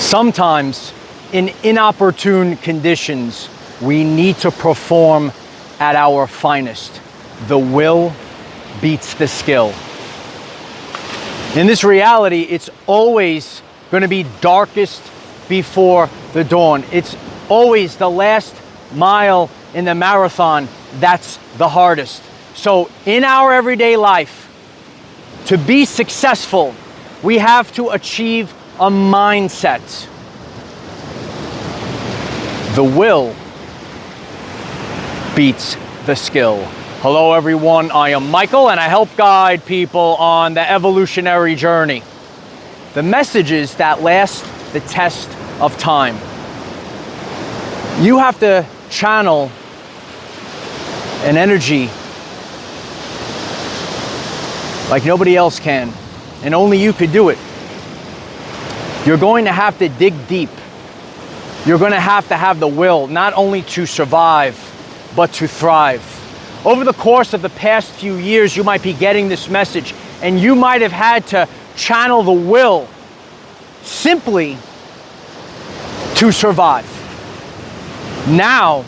Sometimes in inopportune conditions, we need to perform at our finest. The will beats the skill. In this reality, it's always going to be darkest before the dawn. It's always the last mile in the marathon that's the hardest. So in our everyday life, to be successful, we have to achieve a mindset. The will beats the skill. Hello everyone, I am Michael and I help guide people on the evolutionary journey. The messages that last the test of time. You have to channel an energy like nobody else can, and only you could do it. You're going to have to dig deep. You're going to have the will, not only to survive, but to thrive. Over the course of the past few years, you might be getting this message, and you might have had to channel the will simply to survive. Now,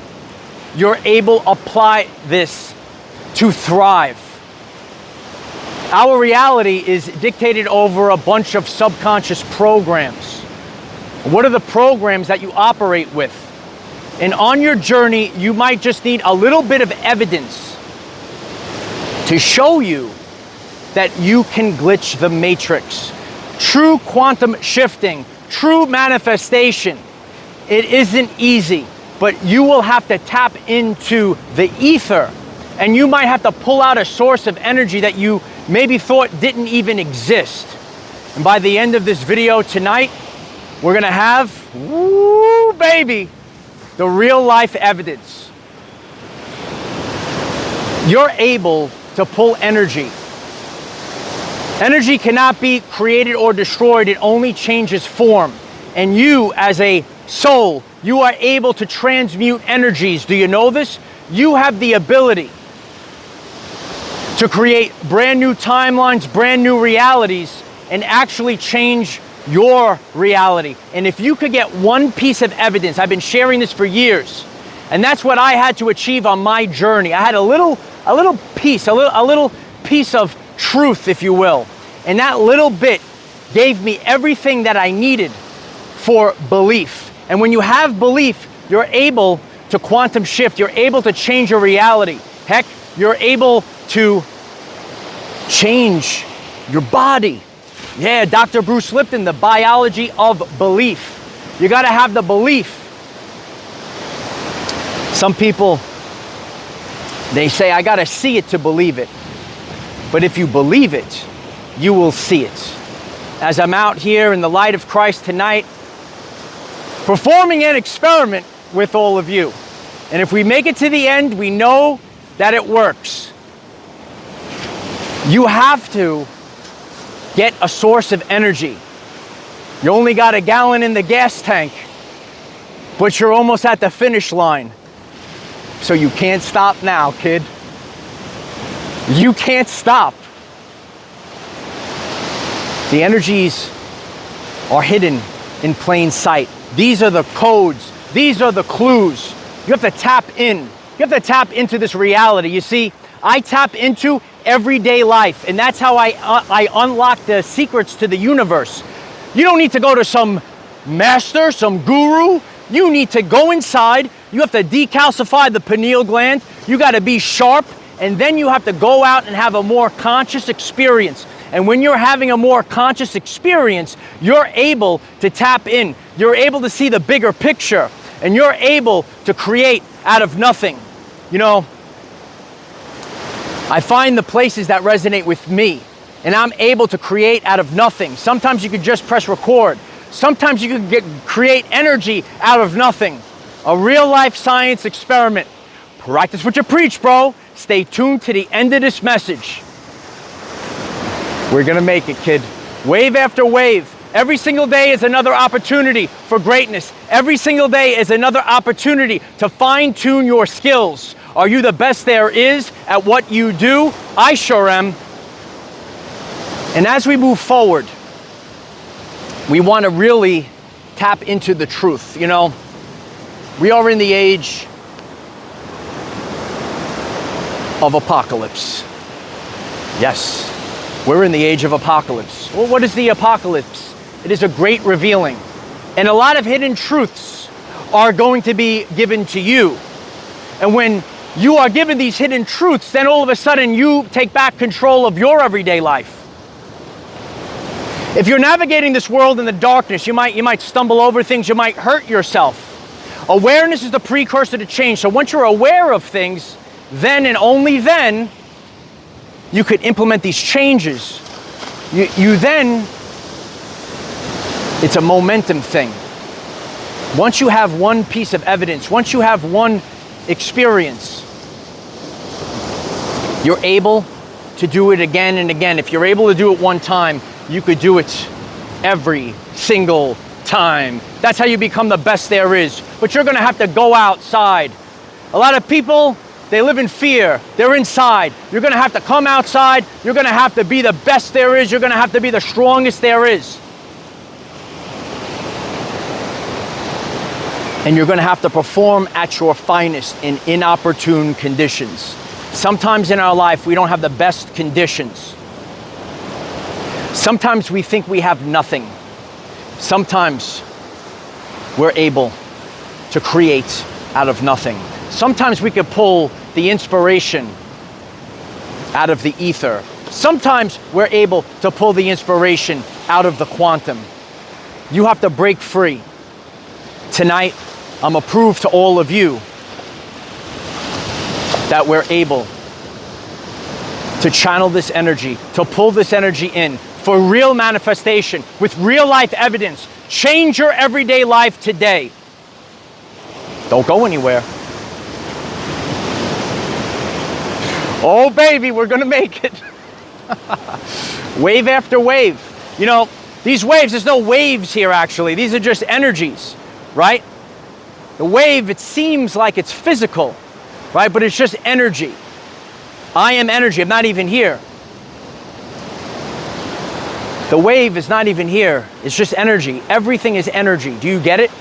you're able to apply this to thrive. Our reality is dictated over a bunch of subconscious programs. What are the programs that you operate with? And on your journey, you might just need a little bit of evidence to show you that you can glitch the matrix. True quantum shifting, true manifestation. It isn't easy, but you will have to tap into the ether, and you might have to pull out a source of energy that you maybe thought didn't even exist. And by the end of this video tonight, we're gonna have, woo baby, the real life evidence. You're able to pull energy. Energy cannot be created or destroyed, it only changes form. And you, as a soul, you are able to transmute energies. Do you know this? You have the ability to create brand new timelines, brand new realities, and actually change your reality. And if you could get one piece of evidence, I've been sharing this for years, and that's what I had to achieve on my journey. I had a little piece of truth, if you will. And that little bit gave me everything that I needed for belief. And when you have belief, you're able to quantum shift. You're able to change your reality. Heck, you're able to change your body. Yeah, Dr. Bruce Lipton, the biology of belief. You got to have the belief. Some people, they say, I got to see it to believe it. But if you believe it, you will see it. As I'm out here in the light of Christ tonight, performing an experiment with all of you. And if we make it to the end, we know that it works. You have to get a source of energy. You only got a gallon in the gas tank, but you're almost at the finish line. So you can't stop now, kid. You can't stop. The energies are hidden in plain sight. These are the codes. These are the clues. You have to tap in. You have to tap into this reality. You see, I tap into everyday life, and that's how I unlock the secrets to the universe. You don't need to go to some master, some guru. You need to go inside. You have to decalcify the pineal gland. You got to be sharp, and then you have to go out and have a more conscious experience. And when you're having a more conscious experience, you're able to tap in. You're able to see the bigger picture, and you're able to create out of nothing. You know, I find the places that resonate with me, and I'm able to create out of nothing. Sometimes you could just press record. Sometimes you can create energy out of nothing. A real life science experiment. Practice what you preach, bro. Stay tuned to the end of this message. We're gonna make it, kid. Wave after wave. Every single day is another opportunity for greatness. Every single day is another opportunity to fine-tune your skills. Are you the best there is at what you do? I sure am. And as we move forward, we want to really tap into the truth. You know, we are in the age of apocalypse. Yes, we're in the age of apocalypse. Well, what is the apocalypse? It is a great revealing. And a lot of hidden truths are going to be given to you. And when you are given these hidden truths, then all of a sudden you take back control of your everyday life. If you're navigating this world in the darkness, you might stumble over things, you might hurt yourself. Awareness is the precursor to change. So once you're aware of things, then and only then, you could implement these changes. You then, it's a momentum thing. Once you have one piece of evidence, once you have one experience, you're able to do it again and again. If you're able to do it one time, you could do it every single time. That's how you become the best there is. But you're gonna have to go outside. A lot of people, they live in fear. They're inside. You're gonna have to come outside. You're gonna have to be the best there is. You're gonna have to be the strongest there is. And you're gonna have to perform at your finest in inopportune conditions. Sometimes in our life, we don't have the best conditions. Sometimes we think we have nothing. Sometimes we're able to create out of nothing. Sometimes we could pull the inspiration out of the ether. Sometimes we're able to pull the inspiration out of the quantum. You have to break free. Tonight, I'm gonna prove to all of you that we're able to channel this energy, to pull this energy in for real manifestation with real life evidence. Change your everyday life today. Don't go anywhere. Oh baby, we're gonna make it. Wave after wave. You know, these waves, there's no waves here actually. These are just energies, right? The wave, it seems like it's physical, right? But it's just energy. I am energy, I'm not even here. The wave is not even here. It's just energy. Everything is energy. Do you get it?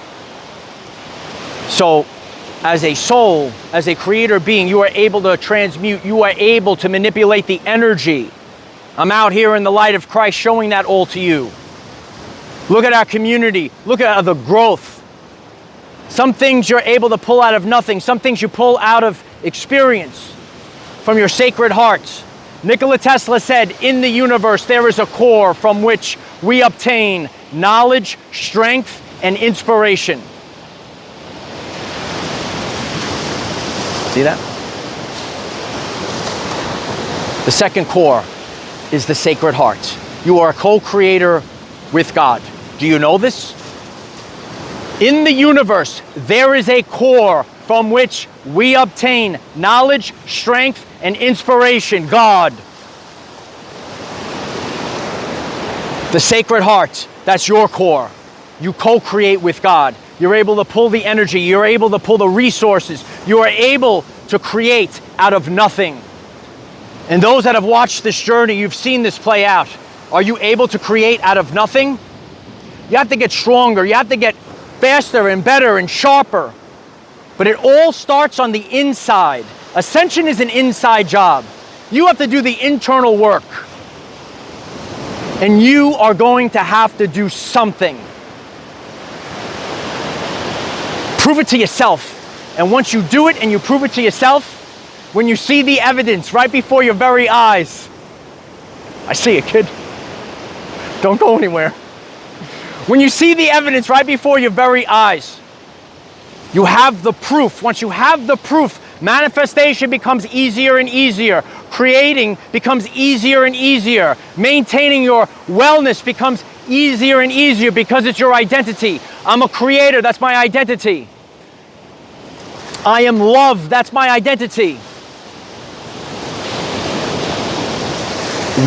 So, as a soul, as a creator being, you are able to transmute, you are able to manipulate the energy. I'm out here in the light of Christ showing that all to you. Look at our community. Look at the growth. Some things you're able to pull out of nothing. Some things you pull out of experience from your sacred hearts. Nikola Tesla said, in the universe, there is a core from which we obtain knowledge, strength, and inspiration. See that? The second core is the sacred heart. You are a co-creator with God. Do you know this? In the universe, there is a core from which we obtain knowledge, strength, and inspiration. God. The sacred heart, that's your core. You co-create with God. You're able to pull the energy. You're able to pull the resources. You are able to create out of nothing. And those that have watched this journey, you've seen this play out. Are you able to create out of nothing? You have to get stronger. You have to get faster and better and sharper. But it all starts on the inside. Ascension is an inside job. You have to do the internal work. And you are going to have to do something. Prove it to yourself. And once you do it and you prove it to yourself, when you see the evidence right before your very eyes, I see it, kid. Don't go anywhere. When you see the evidence right before your very eyes, you have the proof. Once you have the proof, manifestation becomes easier and easier. Creating becomes easier and easier. Maintaining your wellness becomes easier and easier because it's your identity. I'm a creator, that's my identity. I am love, that's my identity.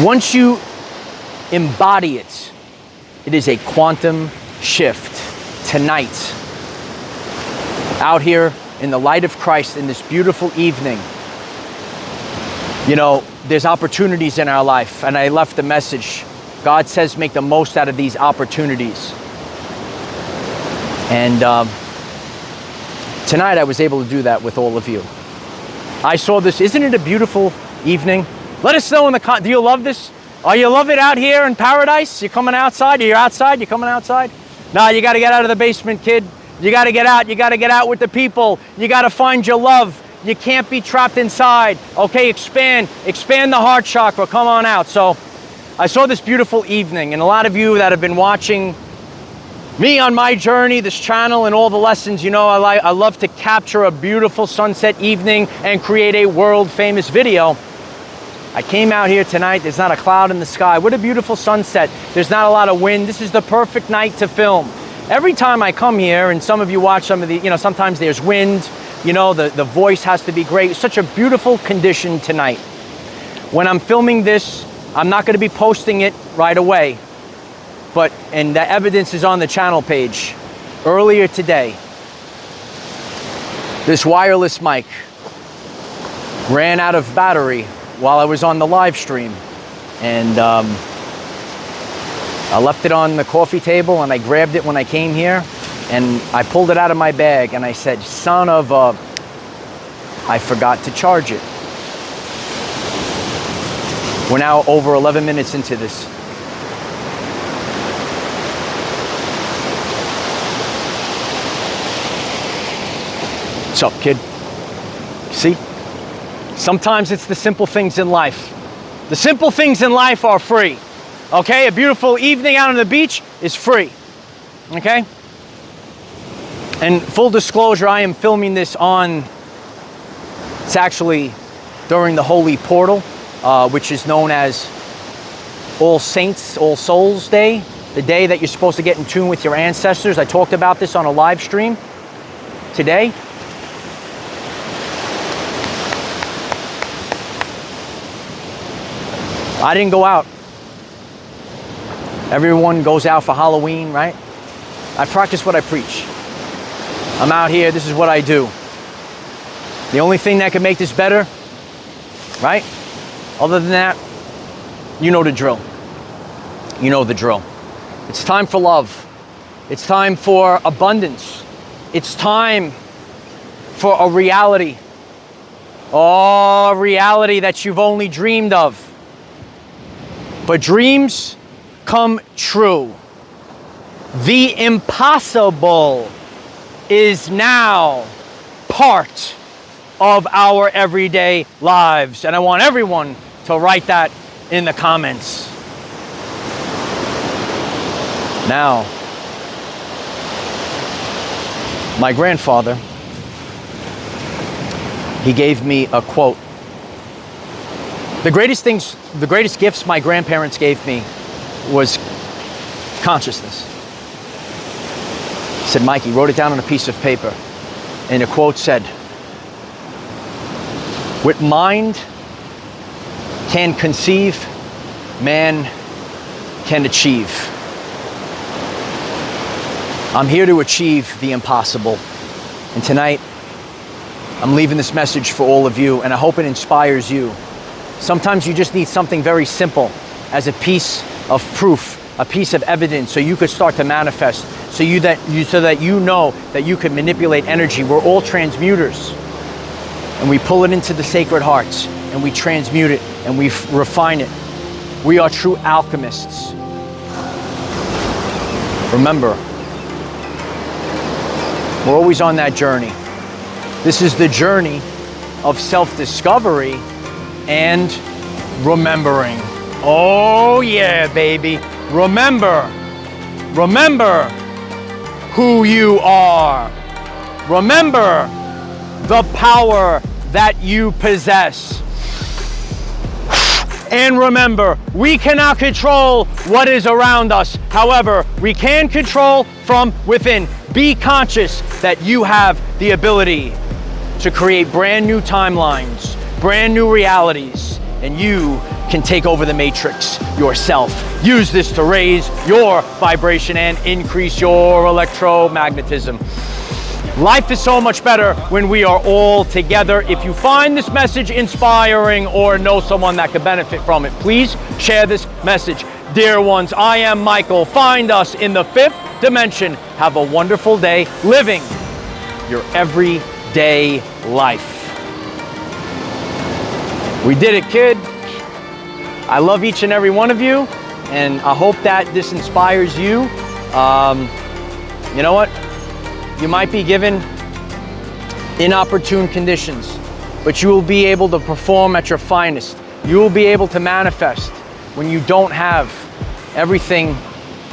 Once you embody it, it is a quantum shift. Tonight, out here in the light of Christ in this beautiful evening, you know, there's opportunities in our life, and I left the message. God says make the most out of these opportunities. And tonight I was able to do that with all of you. I saw this. Isn't it a beautiful evening? Let us know in the do you love this? Oh, you love it out here in paradise? You're coming outside? You're outside? You're coming outside? No, you got to get out of the basement, kid. You got to get out. You got to get out with the people. You got to find your love. You can't be trapped inside. Okay, expand the heart chakra. Come on out. So I saw this beautiful evening, and a lot of you that have been watching me on my journey, this channel, and all the lessons, you know, I love to capture a beautiful sunset evening and create a world famous video. I came out here tonight. There's not a cloud in the sky. What a beautiful sunset. There's not a lot of wind. This is the perfect night to film. Every time I come here, and some of you watch some of the, you know, sometimes there's wind, you know, the voice has to be great. It's such a beautiful condition tonight. When I'm filming this, I'm not going to be posting it right away. And the evidence is on the channel page. Earlier today, this wireless mic ran out of battery while I was on the live stream. And I left it on the coffee table, and I grabbed it when I came here, and I pulled it out of my bag, and I said, son of a, I forgot to charge it. We're now over 11 minutes into this. What's up, kid? See? Sometimes it's the simple things in life. The simple things in life are free. Okay? A beautiful evening out on the beach is free. Okay? And full disclosure, I am filming this it's actually during the Holy Portal, which is known as All Saints, All Souls Day, the day that you're supposed to get in tune with your ancestors. I talked about this on a live stream today. I didn't go out. Everyone goes out for Halloween, right? I practice what I preach. I'm out here, this is what I do. The only thing that can make this better, right? Other than that, you know the drill. You know the drill. It's time for love. It's time for abundance. It's time for a reality. Oh, a reality that you've only dreamed of. But dreams come true. The impossible is now part of our everyday lives. And I want everyone to write that in the comments. Now, my grandfather, he gave me a quote. The greatest gifts my grandparents gave me was consciousness. He said, Mike, he wrote it down on a piece of paper, and a quote said, with mind can conceive, man can achieve. I'm here to achieve the impossible. And tonight, I'm leaving this message for all of you, and I hope it inspires you. Sometimes you just need something very simple as a piece of proof, a piece of evidence, so you could start to manifest, so that you know that you can manipulate energy. We're all transmuters, and we pull it into the sacred hearts, and we transmute it, and we refine it. We are true alchemists. Remember, we're always on that journey. This is the journey of self-discovery and remembering. Oh yeah, baby. Remember who you are. Remember the power that you possess. And remember, we cannot control what is around us. However, we can control from within. Be conscious that you have the ability to create brand new timelines, brand new realities, and you can take over the matrix yourself. Use this to raise your vibration and increase your electromagnetism. Life is so much better when we are all together. If you find this message inspiring or know someone that could benefit from it, please share this message. Dear ones, I am Michael. Find us in the 5th dimension. Have a wonderful day living your everyday life. We did it, kid. I love each and every one of you, and I hope that this inspires you. You know what? You might be given inopportune conditions, but you will be able to perform at your finest. You will be able to manifest when you don't have everything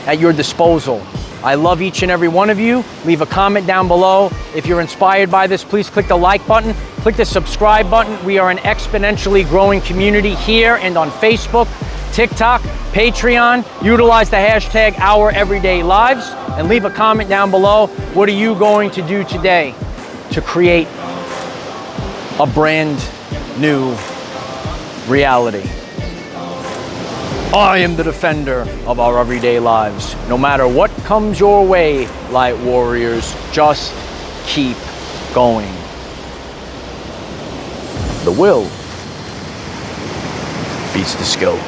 at your disposal. I love each and every one of you. Leave a comment down below. If you're inspired by this, please click the like button, click the subscribe button. We are an exponentially growing community here and on Facebook, TikTok, Patreon. Utilize the hashtag OurEverydayLives and leave a comment down below. What are you going to do today to create a brand new reality? I am the defender of our everyday lives. No matter what comes your way, light warriors, just keep going. The will beats the skill.